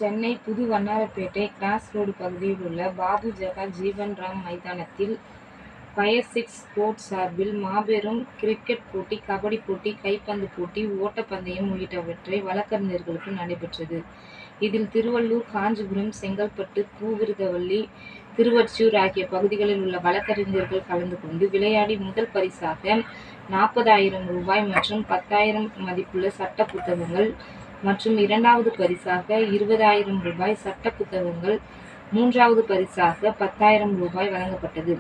சென்னை புது Vannarapettai cross road பகுதியில் உள்ள பாபு ஜவஹர் ஜீவன் ராம் மைதானத்தில் ஃபயர் சிக்ஸ் ஸ்போர்ட்ஸ் சார்பில் மாபெரும் கிரிக்கெட் போட்டி, கபடி போட்டி, கைப்பந்து போட்டி, ஓட்டப்பந்தயம் உள்ளிட்டவற்றை வழக்கறிஞர்களுக்கு நடைபெற்றது. இதில் திருவள்ளூர், காஞ்சிபுரம், செங்கல்பட்டு, பூவிருந்தவல்லி, திருவொற்றியூர் ஆகிய பகுதிகளில் உள்ள வழக்கறிஞர்கள் கலந்து கொண்டு விளையாடி முதல் பரிசாக ரூ.40,000 மற்றும் 10,000 மதிப்புள்ள சட்ட புத்தகங்கள் மற்றும் இரண்டாவது பரிசாக ரூ.20,000 சட்ட புத்தகங்கள், மூன்றாவது பரிசாக ரூ.10,000 வழங்கப்பட்டது.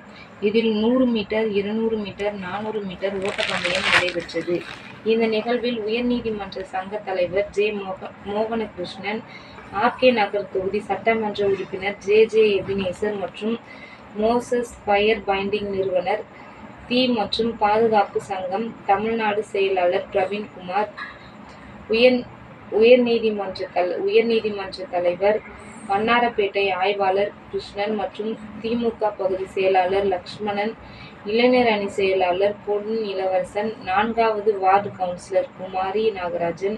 இதில் 100 மீட்டர், 200 மீட்டர், 400 மீட்டர் ஓட்டப்பந்தயம் நடைபெற்றது. இந்த நிகழ்வில் உயர்நீதிமன்ற சங்க தலைவர் ஜே. மோகனகிருஷ்ணன், ஆர். கே. நகர் தொகுதி சட்டமன்ற உறுப்பினர் ஜே. எபினேசர் மற்றும் மோசஸ் ஃபயர் பைண்டிங் நிறுவனர், தீ மற்றும் பாதுகாப்பு சங்கம் தமிழ்நாடு செயலாளர் பிரவீன்குமார், உயர்நீதிமன்ற தலைவர், வண்ணாரப்பேட்டை ஆய்வாளர் கிருஷ்ணன் மற்றும் திமுக பகுதி செயலாளர் லட்சுமணன், இளைஞர் அணி செயலாளர் பொன் இளவரசன், 4வது வார்டு கவுன்சிலர் குமாரி நாகராஜன்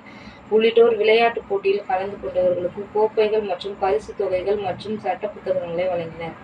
உள்ளிட்டோர் விளையாட்டுப் போட்டியில் கலந்து கொண்டவர்களுக்கு கோப்பைகள் மற்றும் பரிசு தொகைகள் மற்றும் சட்ட புத்தகங்களை வழங்கினர்.